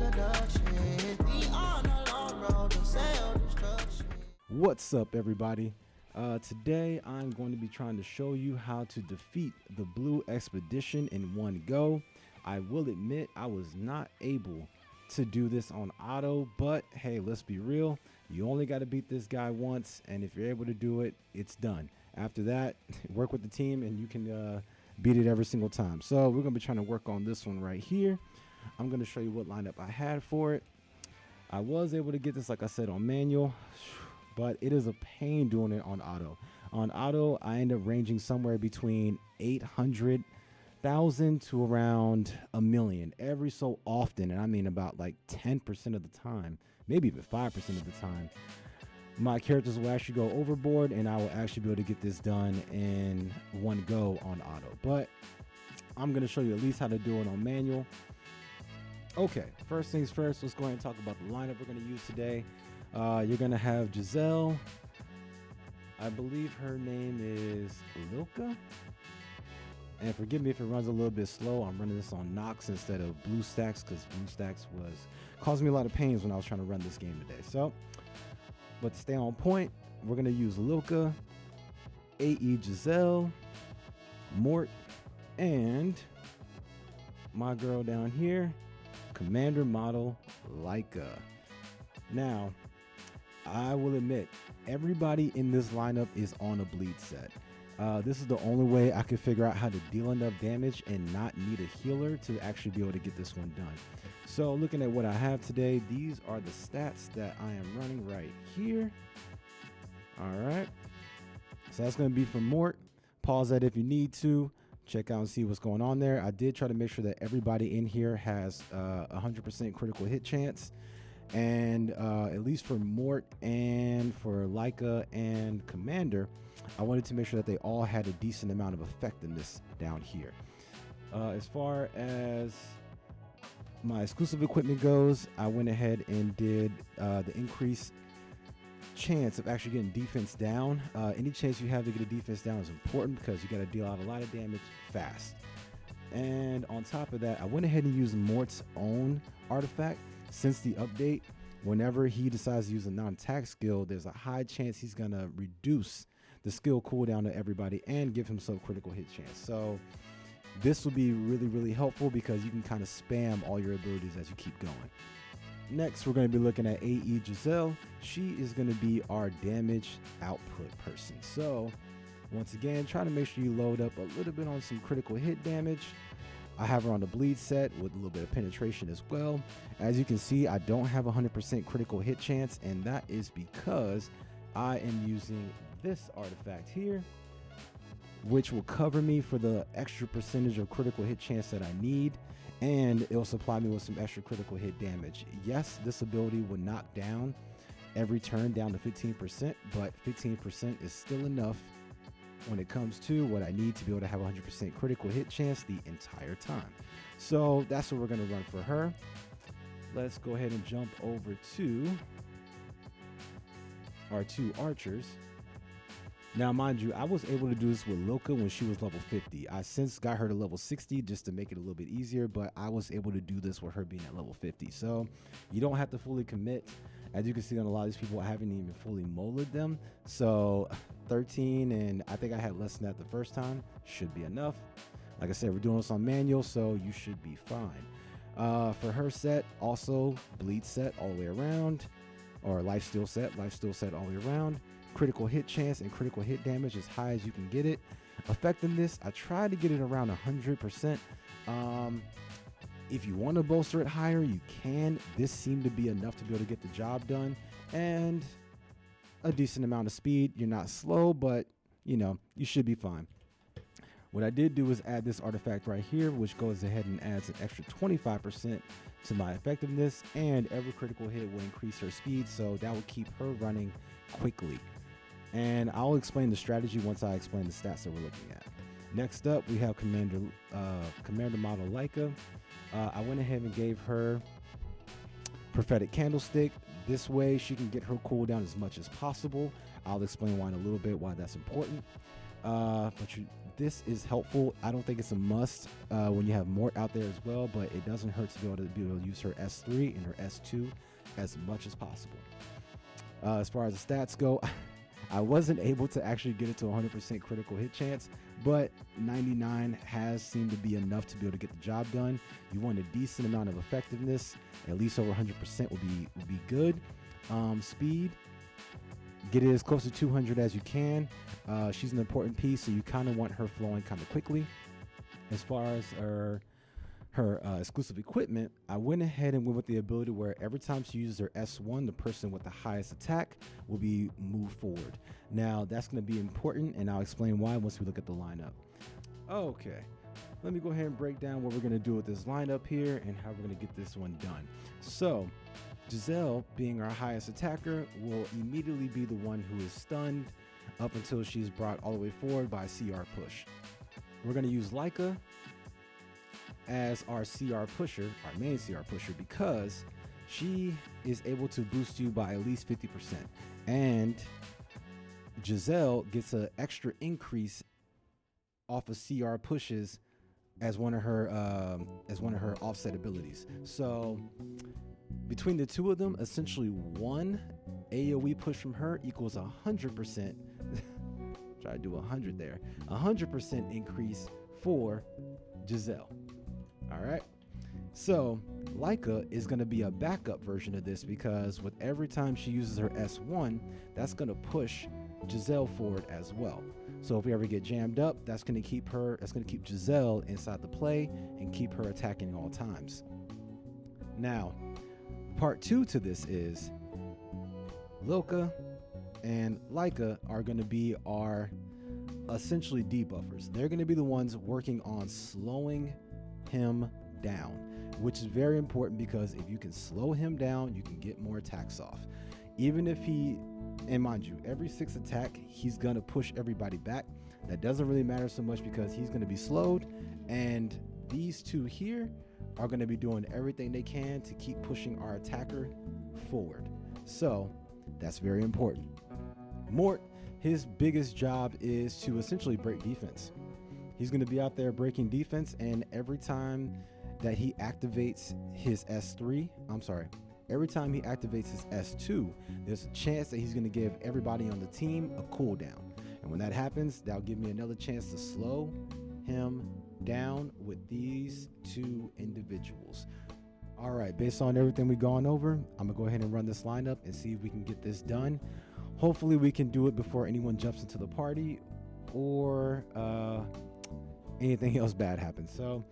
introduction. We on a long road to self-destruction. What's up, everybody? Today I'm going to be trying to show you how to defeat the blue expedition in one go. I will admit I was not able to do this on auto, but hey, let's be real, you only got to beat this guy once, and if you're able to do it, it's done. After that, work with the team and you can beat it every single time. So we're going to be trying to work on this one right here. I'm going to show you what lineup I had for it. I was able to get this, like I said, on manual, but it is a pain doing it on auto. On auto, I end up ranging somewhere between 800,000 to around a million every so often. And I mean about like 10% of the time, maybe even 5% of the time. My characters will actually go overboard and I will actually be able to get this done in one go on auto. But I'm going to show you at least how to do it on manual. Okay, first things first, let's go ahead and talk about the lineup we're going to use today. You're going to have Giselle. I believe her name is Lilka. And forgive me if it runs a little bit slow. I'm running this on Nox instead of BlueStacks because BlueStacks was causing me a lot of pains when I was trying to run this game today. So, but to stay on point, we're going to use Lilka, ae-Giselle, Mort, and my girl down here, Commander Model Liaka. Now, I will admit, everybody in this lineup is on a bleed set. This is the only way I could figure out how to deal enough damage and not need a healer to actually be able to get this one done. So looking at what I have today, these are the stats that I am running right here. All right. So that's going to be from Mort. Pause that if you need to. Check out and see what's going on there. I did try to make sure that everybody in here has 100% critical hit chance. And at least for Mort and for Liaka and Commander, I wanted to make sure that they all had a decent amount of effectiveness down here. As far as my exclusive equipment goes, I went ahead and did the increased chance of actually getting defense down. Any chance you have to get a defense down is important because you got to deal out a lot of damage fast. And on top of that, I went ahead and used Mort's own artifact. Since the update, whenever he decides to use a non-attack skill, there's a high chance he's going to reduce the skill cooldown to everybody and give himself critical hit chance. So this will be really, really helpful because you can kind of spam all your abilities as you keep going. Next, we're going to be looking at ae-Giselle. She is going to be our damage output person. So once again, try to make sure you load up a little bit on some critical hit damage. I have her on the bleed set with a little bit of penetration as well. As you can see, I don't have 100% critical hit chance, and that is because I am using this artifact here, which will cover me for the extra percentage of critical hit chance that I need, and it'll supply me with some extra critical hit damage. Yes, this ability will knock down every turn down to 15%, but 15% is still enough when it comes to what I need to be able to have 100% critical hit chance the entire time. So that's what we're going to run for her. Let's go ahead and jump over to our two archers. Now, mind you, I was able to do this with Lilka when she was level 50. I since got her to level 60 just to make it a little bit easier, but I was able to do this with her being at level 50. So you don't have to fully commit. As you can see on a lot of these people, I haven't even fully molded them. So 13, and I think I had less than that the first time, should be enough. Like I said, we're doing this on manual, so you should be fine. For her set, also bleed set all the way around, or lifesteal set all the way around. Critical hit chance and critical hit damage as high as you can get it. Effectiveness, I tried to get it around 100%. If you want to bolster it higher, you can. This seemed to be enough to be able to get the job done, and a decent amount of speed. You're not slow, but you know, you should be fine. What I did do is add this artifact right here, which goes ahead and adds an extra 25% to my effectiveness, and every critical hit will increase her speed, so that will keep her running quickly. And I'll explain the strategy once I explain the stats that we're looking at. Next up, we have Commander Model Liaka. I went ahead and gave her Prophetic Candlestick. This way she can get her cooldown as much as possible. I'll explain why in a little bit, why that's important. This is helpful. I don't think it's a must when you have Mort out there as well, but it doesn't hurt to be able to use her S3 and her S2 as much as possible. As far as the stats go, I wasn't able to actually get it to 100% critical hit chance, but 99 has seemed to be enough to be able to get the job done. You want a decent amount of effectiveness, at least over 100% would be good. Speed, get it as close to 200 as you can. She's an important piece, so you kind of want her flowing kind of quickly. As far as her exclusive equipment, I went ahead and went with the ability where every time she uses her S1, the person with the highest attack will be moved forward. Now, that's going to be important, and I'll explain why once we look at the lineup. Okay, let me go ahead and break down what we're going to do with this lineup here and how we're going to get this one done. So, Giselle, being our highest attacker, will immediately be the one who is stunned up until she's brought all the way forward by CR push. We're going to use Liaka as our CR pusher, our main CR pusher, because she is able to boost you by at least 50%. And Giselle gets an extra increase off of CR pushes as one of her offset abilities. So between the two of them, essentially one AoE push from her equals 100%. Try to do 100 there. 100% increase for Giselle. All right. So Liaka is going to be a backup version of this, because with every time she uses her S1, that's going to push Giselle forward as well. So if we ever get jammed up, that's going to keep Giselle inside the play and keep her attacking all times. Now, part 2 to this is Lilka and Liaka are going to be our essentially debuffers. They're going to be the ones working on slowing him down, which is very important, because if you can slow him down, you can get more attacks off. Even if and mind you, every 6 attack, he's going to push everybody back. That doesn't really matter so much because he's going to be slowed, and these two here are going to be doing everything they can to keep pushing our attacker forward. So that's very important. Mort, his biggest job is to essentially break defense. He's going to be out there breaking defense, and every time that he activates his every time he activates his S2, there's a chance that he's going to give everybody on the team a cooldown. And when that happens, that'll give me another chance to slow him down with these 2 individuals. All right, based on everything we've gone over, I'm going to go ahead and run this lineup and see if we can get this done. Hopefully we can do it before anyone jumps into the party or anything else bad happens. So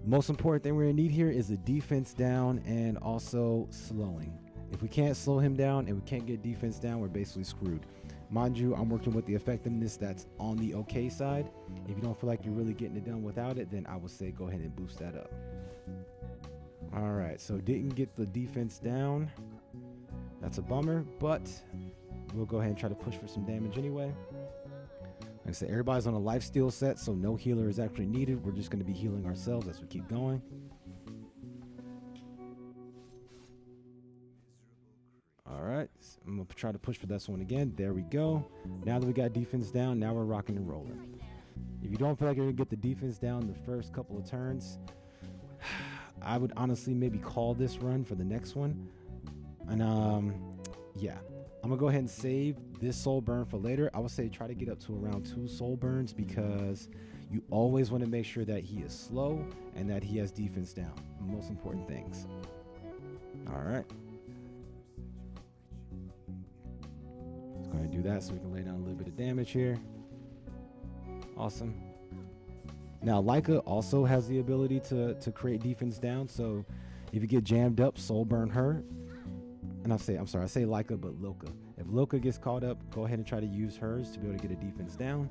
most important thing we're gonna need here is the defense down and also slowing. If we can't slow him down and we can't get defense down, we're basically screwed. Mind you, I'm working with the effectiveness that's on the okay side. If you don't feel like you're really getting it done without it, then I would say go ahead and boost that up. All right, so didn't get the defense down. That's a bummer, but we'll go ahead and try to push for some damage anyway. Like I said, everybody's on a lifesteal set, so no healer is actually needed. We're just going to be healing ourselves as we keep going. All right, so I'm going to try to push for this one again. There we go. Now that we got defense down, now we're rocking and rolling. If you don't feel like you're going to get the defense down the first couple of turns, I would honestly maybe call this run for the next one. And yeah, I'm gonna go ahead and save this soul burn for later. I would say try to get up to around 2 soul burns, because you always want to make sure that he is slow and that he has defense down. Most important things. All right, let's go ahead and do that so we can lay down a little bit of damage here. Awesome. Now Liaka also has the ability to create defense down, so if you get jammed up, soul burn her. And I say Liaka, but Lilka. If Lilka gets caught up, go ahead and try to use hers to be able to get a defense down.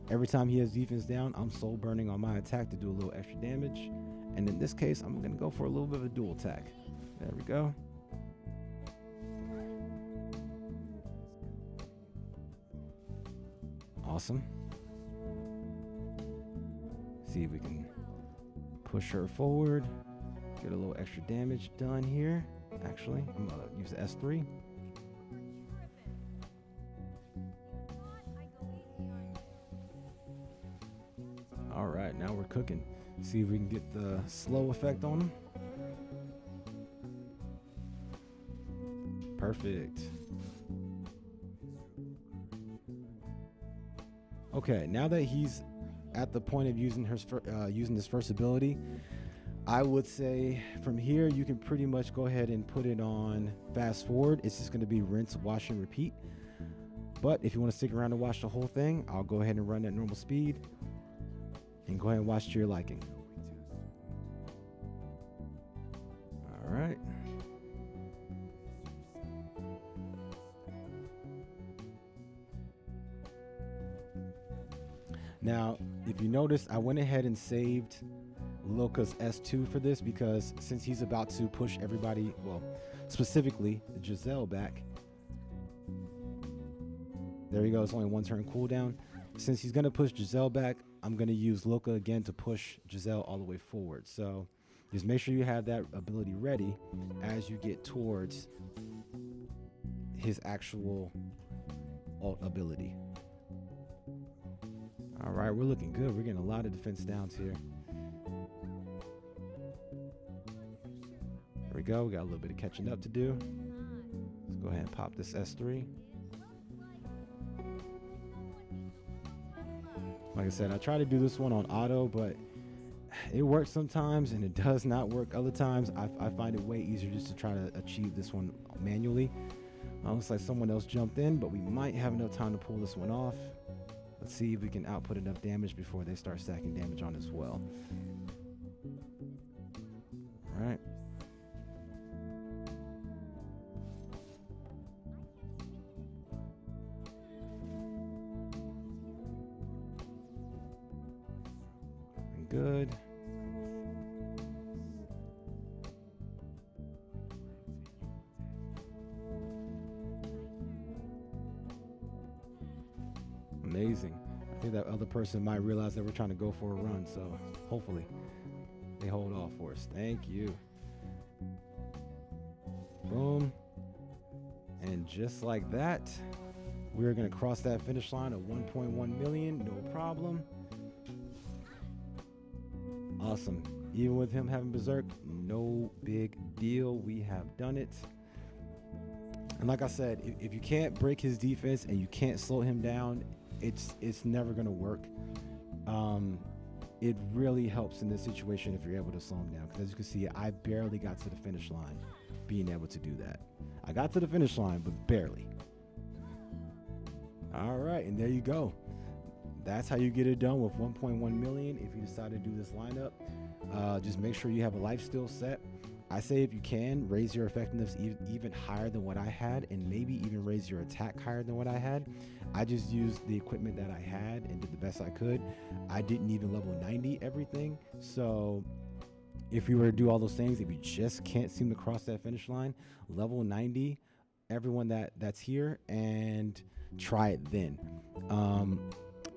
Every time he has defense down, I'm soul burning on my attack to do a little extra damage. And in this case, I'm going to go for a little bit of a dual attack. There we go. Awesome. See if we can push her forward. Get a little extra damage done here. Actually, I'm going to use the S3. Now we're cooking. See if we can get the slow effect on him. Perfect. Okay, now that he's at the point of using his first ability, I would say from here you can pretty much go ahead and put it on fast forward. It's just going to be rinse, wash, and repeat. But if you want to stick around and watch the whole thing, I'll go ahead and run at normal speed and go ahead and watch to your liking. All right. Now, if you notice, I went ahead and saved Lilka's S2 for this because since he's about to push everybody, well, specifically Giselle back. There you go. It's only one turn cooldown. Since he's going to push Giselle back, I'm going to use Lilka again to push Giselle all the way forward. So just make sure you have that ability ready as you get towards his actual ult ability. All right, we're looking good. We're getting a lot of defense downs here. There we go. We got a little bit of catching up to do. Let's go ahead and pop this S3. Like I said, I try to do this one on auto, but it works sometimes and it does not work other times. I find it way easier just to try to achieve this one manually. Looks like someone else jumped in, but we might have enough time to pull this one off. Let's see if we can output enough damage before they start stacking damage on as well. All right. Good. Amazing. I think that other person might realize that we're trying to go for a run, so hopefully they hold off for us. Thank you. Boom. And just like that, we're going to cross that finish line of 1.1 million, no problem. Awesome. Even with him having Berserk, no big deal. We have done it. And like I said, if you can't break his defense and you can't slow him down, it's never going to work. It really helps in this situation if you're able to slow him down. Because as you can see, I barely got to the finish line being able to do that. I got to the finish line, but barely. All right, and there you go. That's how you get it done with 1.1 million. If you decide to do this lineup, just make sure you have a life steal set. I say if you can, raise your effectiveness even higher than what I had, and maybe even raise your attack higher than what I had. I just used the equipment that I had and did the best I could. I didn't even level 90 everything. So if you were to do all those things, if you just can't seem to cross that finish line, level 90 everyone that's here and try it then.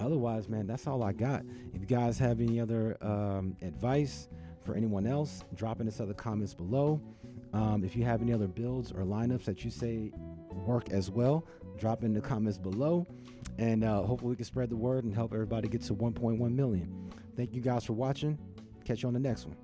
Otherwise, man, that's all I got. If you guys have any other advice for anyone else, drop in the comments below. If you have any other builds or lineups that you say work as well, drop in the comments below. And hopefully we can spread the word and help everybody get to 1.1 million. Thank you guys for watching. Catch you on the next one.